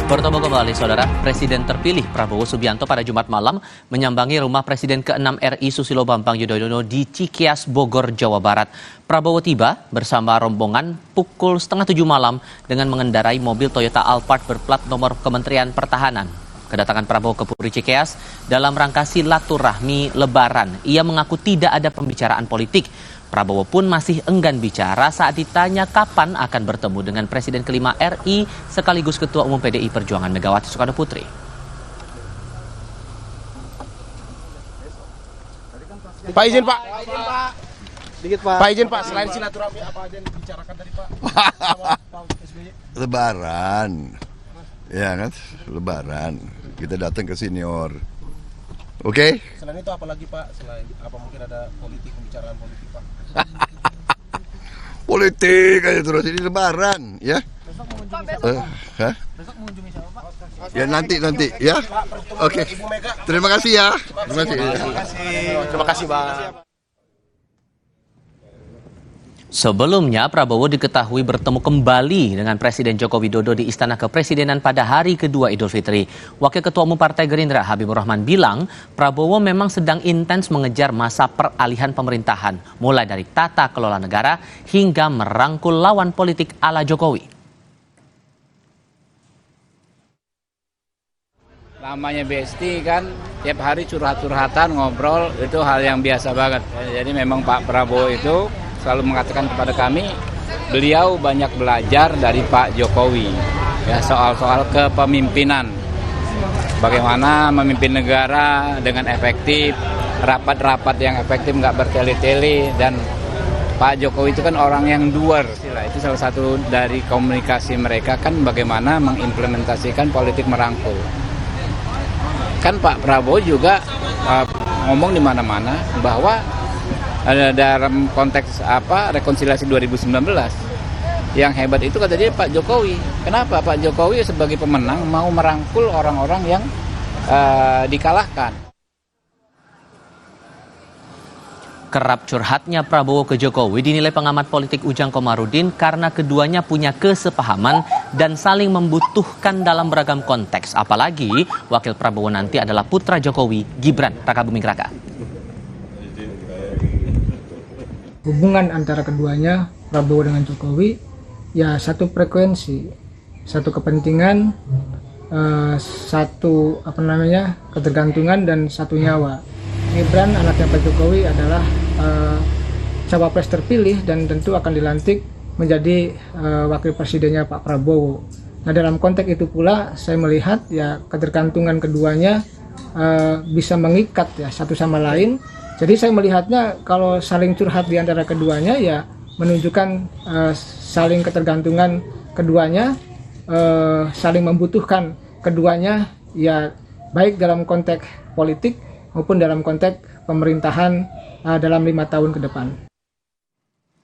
Bertemu kembali, Saudara. Presiden terpilih Prabowo Subianto pada Jumat malam menyambangi rumah Presiden ke-6 RI Susilo Bambang Yudhoyono di Cikias, Bogor, Jawa Barat. Prabowo tiba bersama rombongan pukul setengah 7 malam dengan mengendarai mobil Toyota Alphard berplat nomor Kementerian Pertahanan. Kedatangan Prabowo ke Puri Cikeas dalam rangka silaturahmi Lebaran. Ia mengaku tidak ada pembicaraan politik. Prabowo pun masih enggan bicara saat ditanya kapan akan bertemu dengan Presiden kelima RI sekaligus Ketua Umum PDI Perjuangan Megawati Soekarno Putri. Pak izin Pak. Dikit Pak. Pak izin Pak, selain silaturahmi apa aja yang dibicarakan tadi Pak? Lebaran. Ya kan? Lebaran. Kita datang ke senior. Oke? Selain itu apa lagi Pak? Selain apa mungkin ada pembicaraan politik Pak? Politik aja terus, ini Lebaran, ya. Besok mengunjungi siapa Pak? Besok mengunjungi siapa Pak? Ya nanti ya. Oke. Terima kasih ya. Terima kasih. Terima kasih Pak. Sebelumnya, Prabowo diketahui bertemu kembali dengan Presiden Joko Widodo di Istana Kepresidenan pada hari kedua Idul Fitri. Wakil Ketua Umum Partai Gerindra Habibur Rahman bilang, Prabowo memang sedang intens mengejar masa peralihan pemerintahan, mulai dari tata kelola negara hingga merangkul lawan politik ala Jokowi. Namanya Besti kan tiap hari curhat-curhatan, ngobrol, itu hal yang biasa banget. Jadi memang Pak Prabowo itu selalu mengatakan kepada kami, beliau banyak belajar dari Pak Jokowi ya, soal-soal kepemimpinan, bagaimana memimpin negara dengan efektif, rapat-rapat yang efektif, nggak bertele-tele. Dan Pak Jokowi itu kan orang yang doer, itu salah satu dari komunikasi mereka kan bagaimana mengimplementasikan politik merangkul. Kan Pak Prabowo juga ngomong di mana-mana bahwa dalam konteks rekonsiliasi 2019 yang hebat itu kata dia Pak Jokowi. Kenapa Pak Jokowi sebagai pemenang mau merangkul orang-orang yang dikalahkan? Kerap curhatnya Prabowo ke Jokowi dinilai pengamat politik Ujang Komarudin karena keduanya punya kesepahaman dan saling membutuhkan dalam beragam konteks. Apalagi wakil Prabowo nanti adalah putra Jokowi, Gibran Rakabuming Raka. Hubungan antara keduanya, Prabowo dengan Jokowi, ya satu frekuensi, satu kepentingan, satu ketergantungan dan satu nyawa. Gibran, anaknya Pak Jokowi, adalah cawapres terpilih dan tentu akan dilantik menjadi wakil presidennya Pak Prabowo. Nah, dalam konteks itu pula saya melihat ya ketergantungan keduanya bisa mengikat ya satu sama lain. Jadi saya melihatnya kalau saling curhat di antara keduanya ya menunjukkan saling ketergantungan keduanya, saling membutuhkan keduanya ya baik dalam konteks politik maupun dalam konteks pemerintahan dalam 5 tahun ke depan.